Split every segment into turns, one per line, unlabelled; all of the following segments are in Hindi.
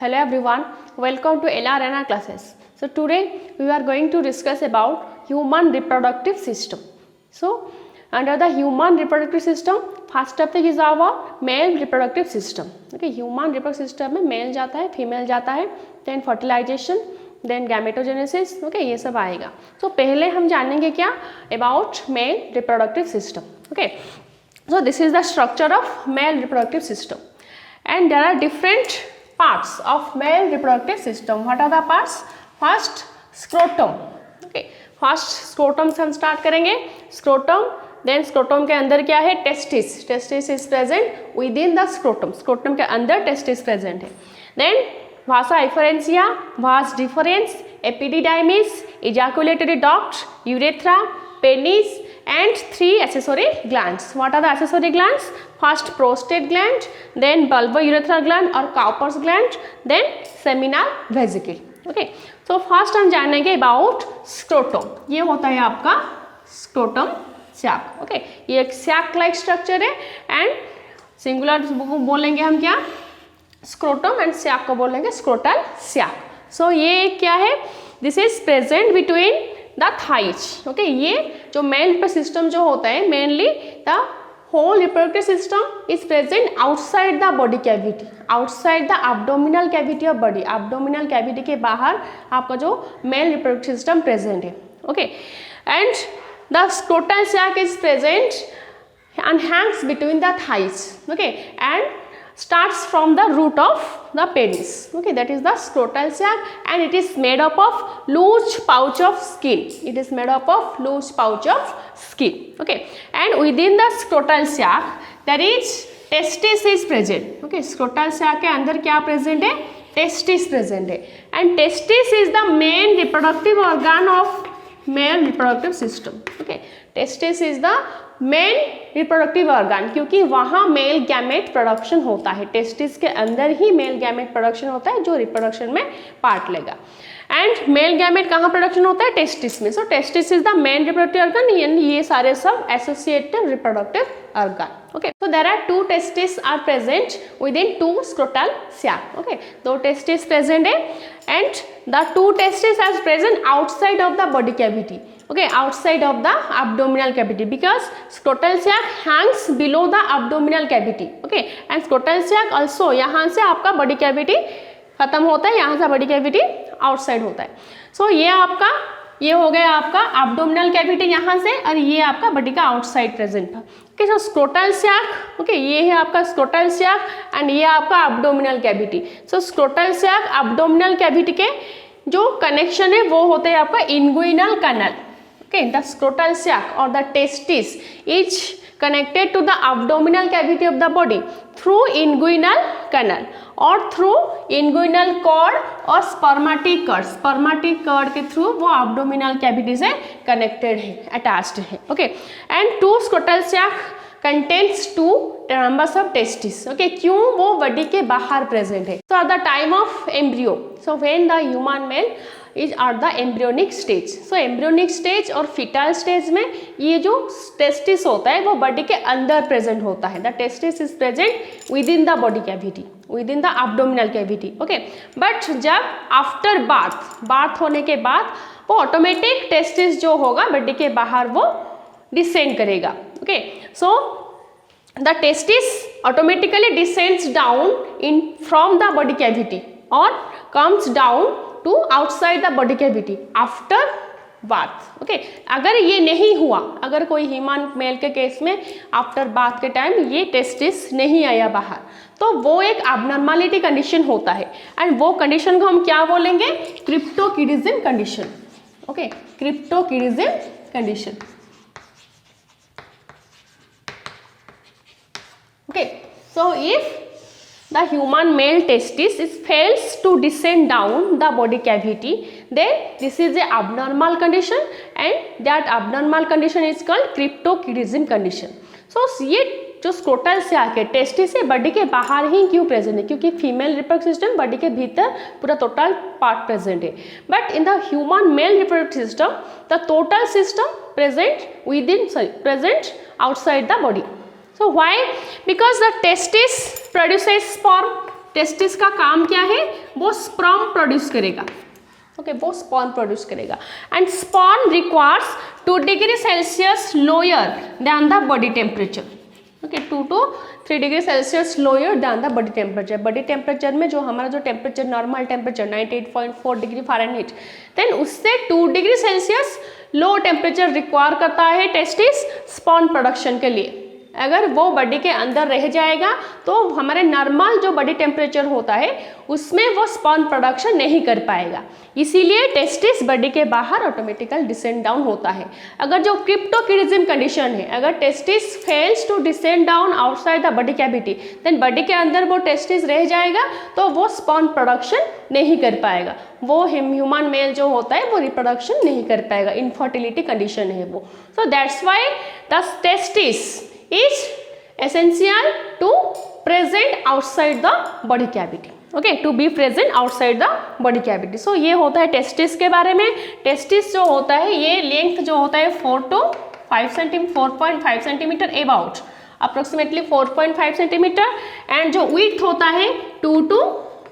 Hello everyone, welcome to LRNR classes. So today we are going to discuss about human reproductive system. So under the human reproductive system, first topic is our male reproductive system. Okay, human reproductive system में male जाता है, female जाता है, then fertilization, then gametogenesis. Okay, ये सब आएगा. So पहले हम जानेंगे क्या about male reproductive system. Okay, so this is the structure of male reproductive system, and there are different parts of male reproductive system. What are the parts? First, scrotum. Okay, first scrotum से हम start करेंगे. Scrotum, then scrotum के अंदर क्या है? Testis. Testis is present within the scrotum. Scrotum के अंदर testis present है. Then vasa efferentia, vas deferens, epididymis, ejaculatory duct, urethra, penis, and 3 accessory glands. What are the accessory glands? First prostate gland, then bulbourethral gland or Cowper's gland, then seminal vesicle. Okay, so first हम जानेंगे about scrotum. ये होता है आपका scrotum sac. Okay, ये एक sac like structure है and singular बोलेंगे हम क्या? Scrotum and sac को बोलेंगे scrotal sac. So ये क्या है? This is present between the thighs. Okay, ये जो male reproductive system जो होता है mainly the whole reproductive system is present outside the body cavity, outside the abdominal cavity of body. Abdominal cavity के बाहर आपका जो male reproductive system present है. Okay, and the scrotal sac is present and hangs between the thighs. Okay, and starts from the root of the penis. Okay, that is the scrotal sac, and it is made up of loose pouch of skin. It is made up of loose pouch of skin. Okay, and within the scrotal sac there is testis is present. Okay, scrotal sac के अंदर क्या present है? Testis present है, and testis is the main reproductive organ of male reproductive system. Okay, testis is the male reproductive organ, क्योंकि वहाँ मेल गैमेट प्रोडक्शन होता है. टेस्टिस के अंदर ही मेल गैमेट प्रोडक्शन होता है जो रिप्रोडक्शन में पार्ट लेगा. एंड मेल गैमेट कहाँ प्रोडक्शन होता है? टेस्टिस में. So testis is the main reproductive organ, and ये सारे सब associative reproductive organ. Okay, so there are 2 testis are present within 2 scrotal sac. Okay, 2 testis present है, and the 2 testis are present outside of the body cavity. Okay, outside of the abdominal cavity, because scrotal sac hangs below the abdominal cavity. Okay, and scrotal sac also यहाँ से आपका body cavity खत्म होता है, यहाँ से body cavity outside होता है. So ये आपका ये हो गया आपका abdominal cavity यहाँ से, और ये आपका body का outside present था. Okay, so scrotal sac, okay, ये है आपका scrotal sac and ये आपका abdominal cavity. So scrotal sac abdominal cavity के जो connection है वो होते हैं आपका inguinal canal. Okay, the scrotal sac or the testis is connected to the abdominal cavity of the body through inguinal canal or through inguinal cord or spermatic cord. Spermatic cord के through वो abdominal cavity से connected है, attached है. Okay, and 2 scrotal sac contains 2 numbers of testis. Okay, क्यों? वो body के बाहर present है. So at the time of embryo, so when the human male is at the embryonic stage, so embryonic stage और fetal stage में ये जो testis होता है वो body के अंदर present होता है. The testis is present within the body cavity, within the abdominal cavity. Okay, but जब after birth होने के बाद वो automatic testis जो होगा body के बाहर वो descend करेगा. Okay, so the testis automatically descends down in from the body cavity or comes down to outside the body cavity after birth. Okay, अगर ये नहीं हुआ, अगर कोई ह्यूमन मेल के केस में आफ्टर बार्थ के टाइम ये टेस्टिस नहीं आया बाहर, तो वो एक abnormality कंडीशन होता है, एंड वो कंडीशन को हम क्या बोलेंगे? Cryptorchidism condition. Okay, cryptorchidism condition. Okay, so if the human male testis fails to descend down the body cavity, then this is a abnormal condition, and that abnormal condition is called cryptorchidism condition. So ये जो स्क्रोटल सैक है टेस्टिस से बॉडी के बाहर ही क्यों प्रेजेंट है? क्योंकि फीमेल रिप्रोडक्टिव सिस्टम बॉडी के भीतर पूरा टोटल पार्ट प्रेजेंट है, but in the human male reproductive system the total system present outside the body. So why? Because the testis produces sperm. Testis का काम क्या है? वो स्पर्म प्रोड्यूस करेगा। ओके, वो स्पर्म प्रोड्यूस करेगा and sperm requires 2 degree Celsius lower than the body temperature. Okay, 2 to 3 degree Celsius lower than the body temperature. Body temperature में जो हमारा जो temperature normal temperature 98.4 degree Fahrenheit, then उससे 2 degree Celsius low temperature require करता है टेस्टिस स्पर्म प्रोडक्शन के लिए। अगर वो बॉडी के अंदर रह जाएगा तो हमारे नॉर्मल जो बॉडी टेम्परेचर होता है उसमें वो स्पर्म प्रोडक्शन नहीं कर पाएगा, इसीलिए टेस्टिस बॉडी के बाहर ऑटोमेटिकल डिसेंड डाउन होता है। अगर जो क्रिप्टोकिनिज्म कंडीशन है, अगर testis fails to descend down outside the body cavity, then body के अंदर वो टेस्टिस रह जाएगा तो वो स्पर्म प्रोडक्शन नहीं कर पाएगा, वो ह्यूमन मेल जो होता है वो रिप्रोडक्शन नहीं कर पाएगा, इनफर्टिलिटी कंडीशन है वो। So that's why the testis is essential to present outside the body cavity. Okay, to be present outside the body cavity. So ये होता है टेस्टिस के बारे में। टेस्टिस जो होता है ये लेंथ जो होता है 4.5 centimetre about approximately 4.5 centimetre and जो विड्थ होता है 2 to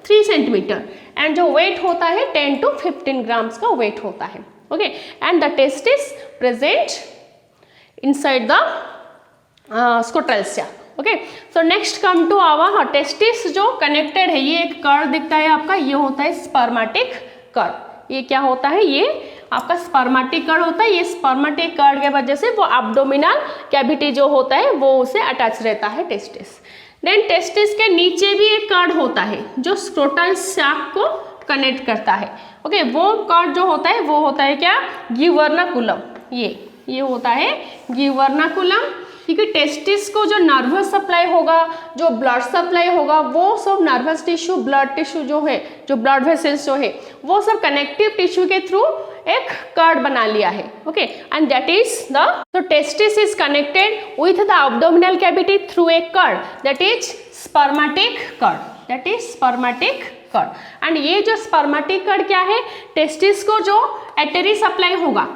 3 सेंटीमीटर एंड जो वेट होता है 10 to 15 ग्राम्स का वेट होता है। Okay, and the testis present inside the scrotal sac. Okay, so next come to our testis जो कनेक्टेड है, ये एक कर्व दिखता है आपका, ये होता है स्पर्मेटिक कर्व। ये क्या होता है, ये आपका स्पर्मेटिक कर्व होता है। ये स्पर्मेटिक कर्व के वजह से वो एब्डोमिनल कैविटी जो होता है वो उसे अटैच रहता है टेस्टिस। देन टेस्टिस के नीचे भी एक कर्व होता है जो स्क्रोटल सैक को कनेक्ट करता है। ओके, वो कर्व जो होता है वो होता है क्या, गिवर्नाकुलम। ये होता है गिवर्नाकुलम, क्योंकि टेस्टिस को जो नर्वस सप्लाई होगा, जो ब्लड सप्लाई होगा, वो सब नर्वस टिश्यू, ब्लड टिश्यू जो है, जो ब्लड वेसल्स जो है, वो सब कनेक्टिव टिश्यू के थ्रू एक कर्ड बना लिया है। Okay, and that is the so testis is connected with the abdominal cavity through a cord, that is spermatic cord, that is spermatic cord। And ये जो स्पर्मेटिक cord क्या है, टेस्टिस को जो एटरी सप्लाई होगा,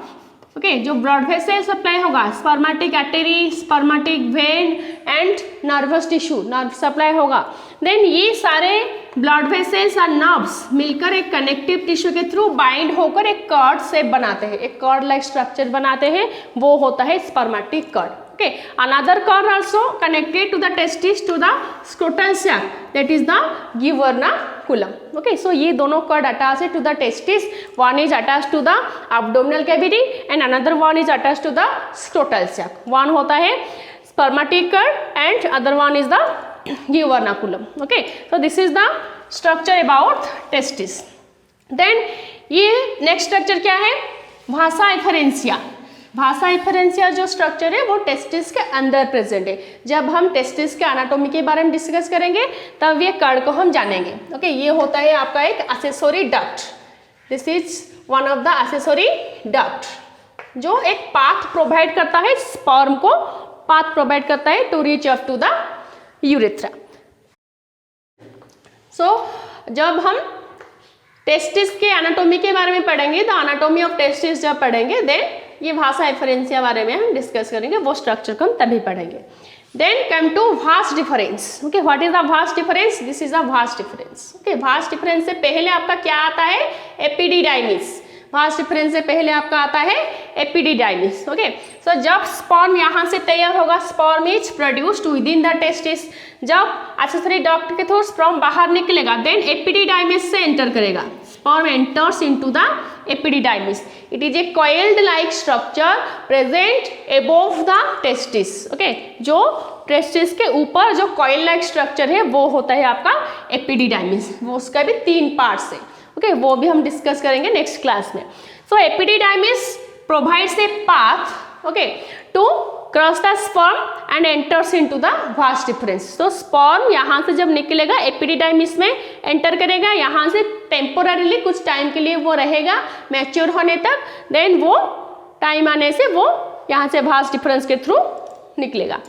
ओके, जो ब्लड वेसल सप्लाई होगा, spermatic artery, spermatic when and nervous tissue nerve supply होगा। देन ये सारे ब्लड वेसल्स और नर्व्स मिलकर एक कनेक्टिव टिश्यू के थ्रू बाइंड होकर एक कर्ड शेप बनाते हैं, एक कर्ड लाइक स्ट्रक्चर बनाते हैं, वो होता है spermatic cord. Okay, another cord also connected to the testis to the scrotal sac, that is the gubernaculum. Okay, so ये दोनों cord attached to the testis, one is attached to the abdominal cavity and another one is attached to the scrotal sac. One होता है spermatic cord and other one is the gubernaculum. Okay, so this is the structure about testis. Then ये next structure क्या है, भाषा एफरेंसिया। भाषा एफरेंसिया जो स्ट्रक्चर है वो टेस्टिस के अंदर प्रेजेंट है। जब हम टेस्टिस के एनाटॉमी के बारे में डिस्कस करेंगे तब ये कर्ड को हम जानेंगे। ओके, ये होता है आपका एक accessory duct, this is one of the accessory duct जो एक पाथ प्रोवाइड करता है, स्पर्म को पाथ प्रोवाइड करता है to reach up to the urethra. So जब हम टेस्टिस के एनाटॉमी के बारे में पढ़ेंगे, द एनाटॉमी ऑफ टेस्टिस जब पढ़ेंगे, देन ये भाषा एफरेंसिया बारे में हम डिस्कस करेंगे, वो स्ट्रक्चर को हम तभी पढ़ेंगे। Then come to vas deferens. Okay, what is the vas deferens, this is the vas deferens. Okay, vas deferens से पहले आपका क्या आता है, एपिडिडाइमिस। वास्ट डिफरेंस से पहले आपका आता है एपिडिडाइमिस। ओके, सो जब स्पर्म यहाँ से तैयार होगा, sperm is produced with in the testis. जब एक्सेसरी डक्ट के थ्रू स्पर्म बाहर निकलेगा, देन एपिडिडाइमिस से एंटर करेगा, sperm enters into the epididymis. It is a coiled like structure present above the testis. Okay, जो टेस्टिस के ऊपर जो कॉइल लाइक स्ट्रक्चर है वो होता है आपका एपिडिडाइमिस। वो उसका भी 3 पार्ट्स है। ओके, वो भी हम डिस्कस करेंगे नेक्स्ट क्लास में। So epididymis provides a path, okay, to cross the sperm and enters into the vas deferens. तो स्पर्म यहाँ से जब निकलेगा एपिडिडाइमिस में एंटर करेगा, यहाँ से टेम्पोररीली कुछ टाइम के लिए वो रहेगा मैच्योर होने तक, देन वो टाइम आने से वो यहाँ से वास्ट डिफरेंस के थ्रू निकलेगा।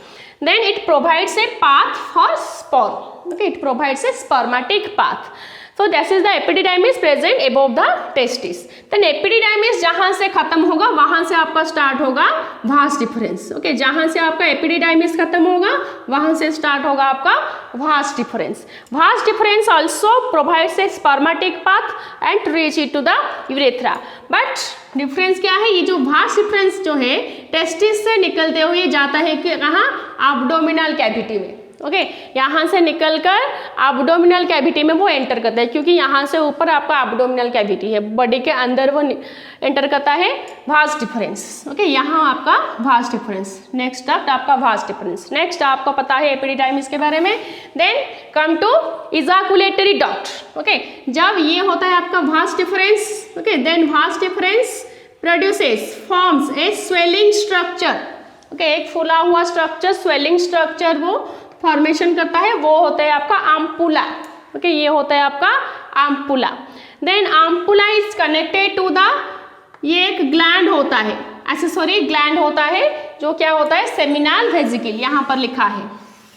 Then it provides a path for sperm. Okay, it provides a spermatic path. So this is the epididymis present above the testis. Then epididymis जहाँ से खत्म होगा वहाँ से आपका स्टार्ट होगा vas deferens. Okay, जहाँ से आपका epididymis खत्म होगा वहाँ से स्टार्ट होगा आपका vas deferens. Vas deferens also provides a spermatic path and reach it to the urethra. But difference क्या है, ये जो vas deferens जो है टेस्टिस से निकलते हुए जाता है कि कहाँ, एब्डोमिनल कैविटी में. ओके यहाँ से निकलकर एब्डोमिनल कैविटी में वो एंटर करता है, क्योंकि यहाँ से ऊपर आपका एब्डोमिनल कैविटी है, बॉडी के अंदर वो एंटर करता है vas deferens. ओके यहाँ आपका vas deferens. नेक्स्ट डक्ट आपका vas deferens. नेक्स्ट आपको पता है एपिडिडाइमिस के बारे में. Then come to ejaculatory duct. Okay जब ये होता है आपका vas deferens, okay then vas deferens produces forms a swelling structure. Okay एक फूला हुआ स्ट्रक्चर, स्वेलिंग स्ट्रक्चर वो फॉर्मेशन करता है, वो होता है आपका आम्पुला. ओके ये होता है आपका ampulla. Then ampulla is connected to the, ये एक ग्लैंड होता है, एक्सेसरी ग्लैंड होता है जो क्या होता है, सेमिनल वेसिकल, यहाँ पर लिखा है.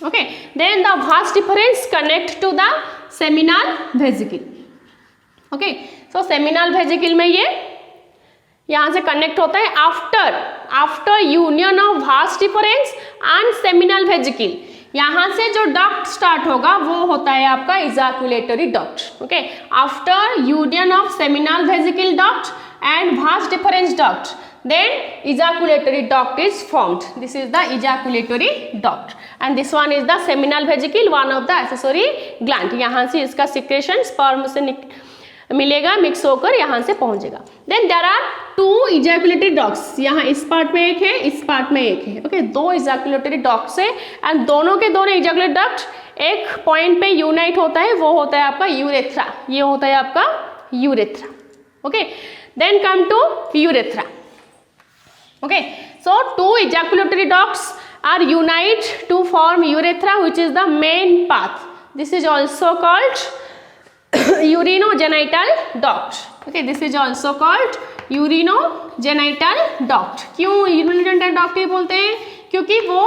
Okay then the vas deferens connect to the seminal vesicle. Okay so seminal vesicle में ये यहाँ से कनेक्ट होता है after union of vas deferens and seminal vesicle. यहाँ से जो डक्ट स्टार्ट होगा वो होता है आपका ejaculatory duct. Okay after union of seminal vesicle duct and vas deferens duct, then ejaculatory duct is formed. This is the ejaculatory duct and this one is the seminal vesicle, one of the accessory gland. यहाँ से इसका secretion sperm से मिलेगा, मिक्स होकर यहाँ से पहुँचेगा. Then there are 2 ejaculatory ducts, यहाँ इस पार्ट में एक है, इस पार्ट में एक है. ओके 2 इजैकुलेटरी डक्ट्स है एंड दोनों के दोनों इजैकुलेटरी डक्ट एक पॉइंट पे यूनाइट होता है, वो होता है आपका यूरेथ्रा. ये होता है आपका urethra. Okay then come to urethra. Okay so 2 ejaculatory ducts are unite to form urethra, which is the main path. This is also called urinogenital duct. Okay, this is also called urinogenital duct. क्यों urinogenital duct ये बोलते हैं, क्योंकि वो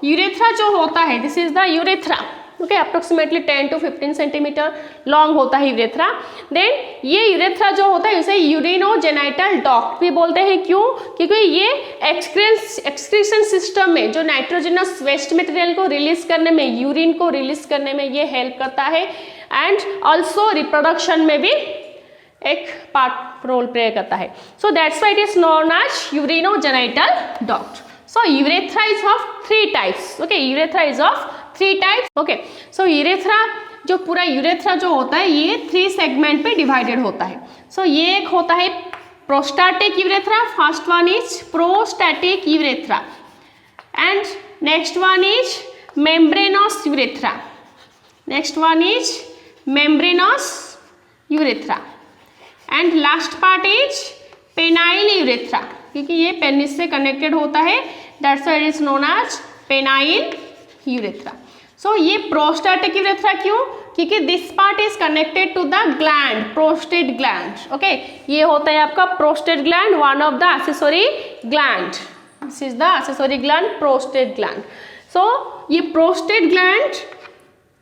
यूरेथ्रा जो होता है, this is the urethra. Okay approximately 10 to 15 centimetre long होता है यूरेथ्रा. देन ये यूरेथ्रा जो होता है इसे यूरिनोजेनाइटल डक्ट भी बोलते हैं. क्यों, क्योंकि ये एक्सक्रीशन सिस्टम में जो नाइट्रोजनस वेस्ट मटेरियल को रिलीज करने में, यूरिन को रिलीज करने में ये हेल्प करता है एंड ऑल्सो रिप्रोडक्शन में भी एक पार्ट रोल प्ले करता है. So that's why it is known as urinogenital duct. So urethra is of 3 types. Okay urethra is of 3 types. Okay so urethra जो पूरा यूरेथ्रा जो होता है ये 3 सेगमेंट पे डिवाइडेड होता है. सो ये एक होता है prostatic urethra. First one is prostatic urethra and next one is membranous urethra. Next one is membranous urethra and last part is penile urethra, क्योंकि ये पेनिस से कनेक्टेड होता है, that's why it is known as penile urethra. So ये प्रोस्टैटिक यूरेथ्रा क्यों, क्योंकि this part is connected to the gland, prostate gland. Okay ये होता है आपका prostate gland, one of the accessory gland. This is the accessory gland, prostate gland. So ये प्रोस्टेट ग्लैंड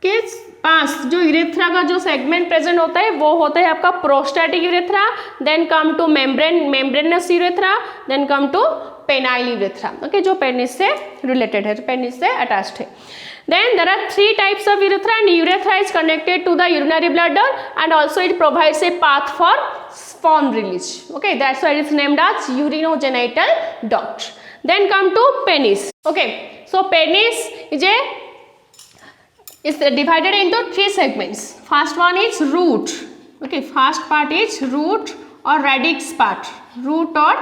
के पास जो यूरेथ्रा का जो सेगमेंट प्रेजेंट होता है वो होता है आपका prostatic urethra. Then come to membranous urethra, then come to penile urethra. Okay जो पेनिस से रिलेटेड है, पेनिस से अटैच्ड है. Then there are 3 types of urethra and urethra is connected to the urinary bladder and also it provides a path for sperm release. Okay, that's why it is named as urinogenital duct. Then come to penis. Okay, so penis is divided into 3 segments. First one is root. Okay, first part is root or radix part. Root or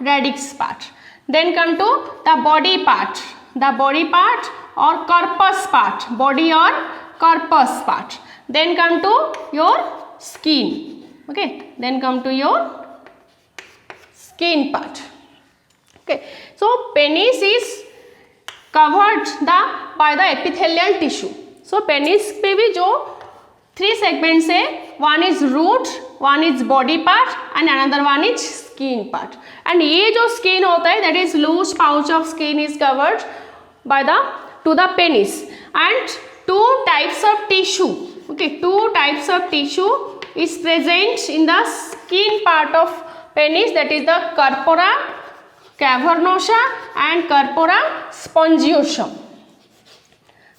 radix part. Then come to the body part. The body part or corpus part, body or corpus part. Then come to your skin. Okay, then come to your skin part. Okay, so penis is covered by the epithelial tissue. So penis पे भी जो 3 segments है, one is root, one is body part and another one is skin part. And ये जो skin होता है, that is loose pouch of skin is covered by to the penis and 2 types of tissue. Okay, 2 types of tissue is present in the skin part of penis, that is the corpora cavernosa and corpora spongiosum.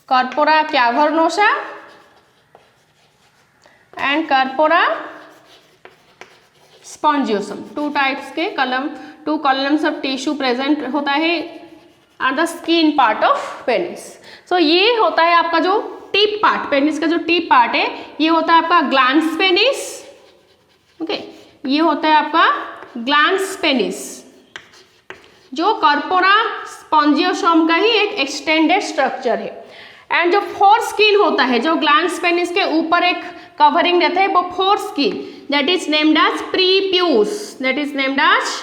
Corpora cavernosa and corpora spongiosum, two types के two columns of tissue present होता है on the skin part of penis. So ये होता है आपका जो टिप पार्ट, पेनिस का जो टिप पार्ट है ये होता है आपका ग्लैंस पेनिस. ओके, ये होता है आपका ग्लैंस पेनिस जो कॉर्पोरा स्पॉन्जियोसोम का ही एक एक्सटेंडेड स्ट्रक्चर है. एंड जो फोर स्किन होता है, जो ग्लैंस पेनिस के ऊपर एक कवरिंग रहता है, वो foreskin, that is named as prepuce. That is named as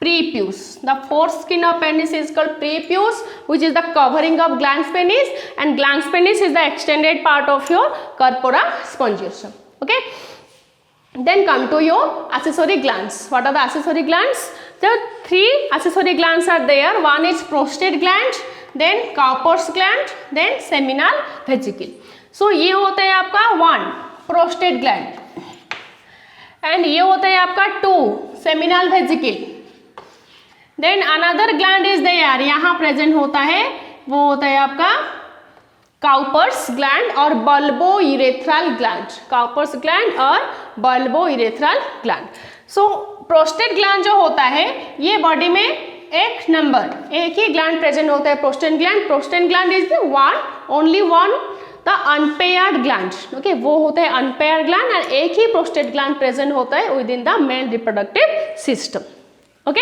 prepuce. The fourth skin of penis is called prepuce, which is the covering of glans penis, and glans penis is the extended part of your corpora spongiosum. Okay, then come to your accessory glands. What are the accessory glands? There are three accessory glands are there. One is prostate gland, then Cowper's gland, then seminal vesicle. So ये होता है आपका one prostate gland, and ये होता है आपका two seminal vesicle. Then another gland is there, यहाँ प्रेजेंट होता है, वो होता है आपका काउपर्स ग्लैंड और bulbourethral gland. Cowper's gland और bulbourethral gland. So prostate gland जो होता है ये बॉडी में एक ही ग्लैंड प्रेजेंट होता है, prostate gland. Prostate gland is the one, only one, the unpaired gland. Okay, वो होता है अनपेयर्ड ग्लैंड, और एक ही प्रोस्टेट ग्लैंड प्रेजेंट होता है within the male reproductive system. Okay,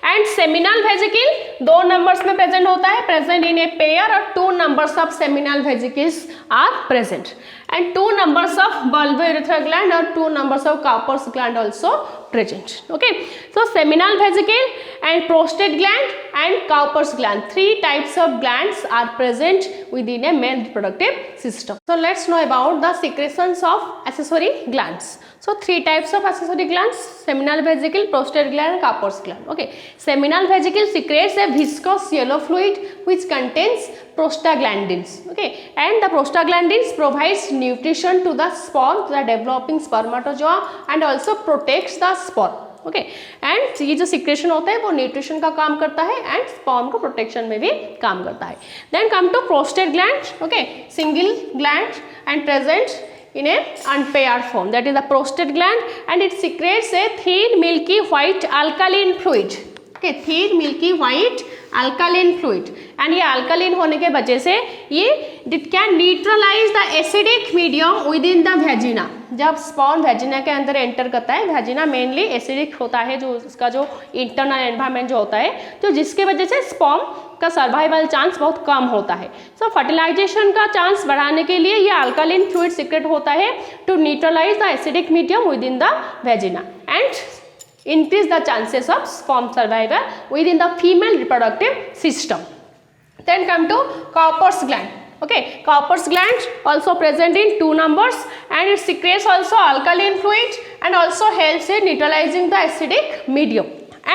and seminal vesicle दो नंबर्स में प्रेजेंट होता है, प्रेजेंट इन ए पेयर, और two numbers of seminal vesicles are present, and two numbers of bulbourethral gland और two numbers of Cowper's gland also present. Okay, so seminal vesicle and prostate gland and Cowper's gland, three types of glands are present within a male reproductive system. So let's know about the secretions of accessory glands. So three types of accessory glands: seminal vesicle, prostate gland and Cowper's gland. Okay, seminal vesicle secretes a viscous yellow fluid which contains prostaglandins. Okay, and the prostaglandins provides nutrition to the sperm, the developing spermatozoa, and also protects the sperm. Okay, and ये जो सिक्रेशन होता है वो न्यूट्रिशन का काम करता है एंड स्पर्म को प्रोटेक्शन में भी काम करता है. Then come to prostate gland. Okay, single gland and present in a unpaired form, that is the prostate gland, and it secretes a thin milky white alkaline fluid. Okay, thin milky white alkaline fluid, and ये alkaline होने के वजह से ये it can neutralize the acidic medium within the vagina. जब स्पर्म वेजिना के अंदर एंटर करता है, वेजिना मेनली एसिडिक होता है, जो उसका जो इंटरनल एनवायरनमेंट जो होता है, तो जिसके वजह से स्पर्म का सर्वाइवल चांस बहुत कम होता है. सो फर्टिलाइजेशन का चांस बढ़ाने के लिए ये अल्कालिन फ्लूइड सीक्रेट होता है to neutralize the acidic medium within the vagina and increase the chances of sperm survival within the female reproductive system. Then come to Cowper's gland. Okay, Cowper's gland also present in two numbers, and it secretes also alkaline fluid and also helps in neutralizing the acidic medium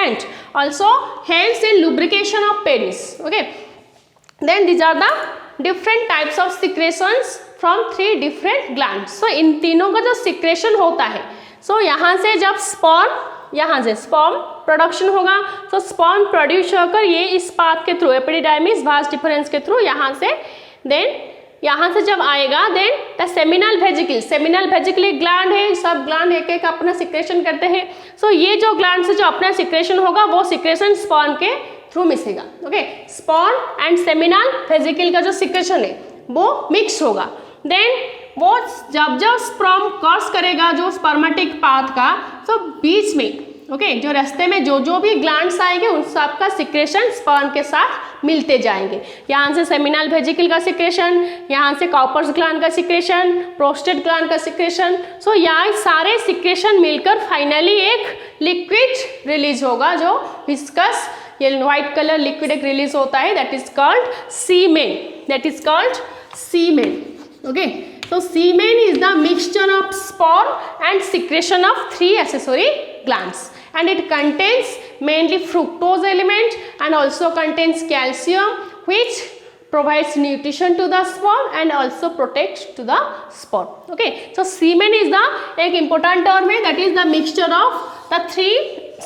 and also helps in lubrication of penis. Okay, then these are the different types of secretions from three different glands. So इन तीनों का जो secretion होता है, so यहाँ से जब यहाँ से स्पर्म प्रोडक्शन होगा, तो स्पर्म प्रोड्यूस होकर ये इस पाथ के थ्रू, एपिडिडाइमिस वास डिफरेंस के थ्रू यहाँ से, देन यहाँ से जब आएगा, देन द सेमिनल वेजिकल एक ग्लैंड है, सब ग्लैंड एक एक अपना सिक्रेशन करते हैं. सो ये जो ग्लैंड से जो अपना सिक्रेशन होगा वो सिक्रेशन स्पर्म के थ्रू मिसेगा. Okay, sperm and seminal vesicle का जो सिक्रेशन है वो मिक्स होगा. देन वो जब स्पर्म क्रॉस करेगा जो स्पर्मेटिक पाथ का, तो बीच में ओके जो रास्ते में जो भी ग्लैंड्स आएंगे उन सब का सिक्रेशन स्पर्म के साथ मिलते जाएंगे. यहाँ से सेमिनल वेजिकल का सिक्रेशन, यहाँ से कॉपर्स ग्लैंड का सिक्रेशन, प्रोस्टेट ग्लैंड का सिक्रेशन. सो यहाँ सारे सिक्रेशन मिलकर फाइनली एक लिक्विड रिलीज होगा, जो विस्कस ये व्हाइट कलर लिक्विड एक रिलीज होता है, that is called semen. Okay, so semen is the mixture of sperm and secretion of three accessory glands, and it contains mainly fructose element and also contains calcium, which provides nutrition to the sperm and also protects to the sperm. Okay, so semen is the एक important term है, that is the mixture of the three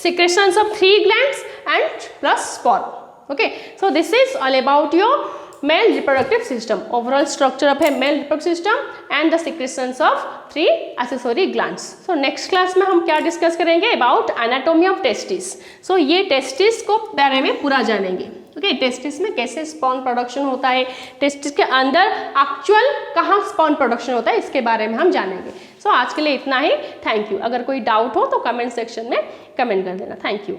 secretions of three glands and plus sperm. Okay, so this is all about your male reproductive system, overall structure of a male reproductive system and the secretions of three accessory glands. So next class में हम क्या डिस्कस करेंगे about anatomy of testis. So ये testis को बारे में पूरा जानेंगे. ओके, टेस्टिस में कैसे स्पर्म प्रोडक्शन होता है, टेस्टिस के अंदर एक्चुअल कहाँ स्पर्म प्रोडक्शन होता है, इसके बारे में हम जानेंगे. सो आज के लिए इतना ही. Thank you. अगर कोई डाउट हो तो कमेंट सेक्शन में कमेंट कर देना. Thank you.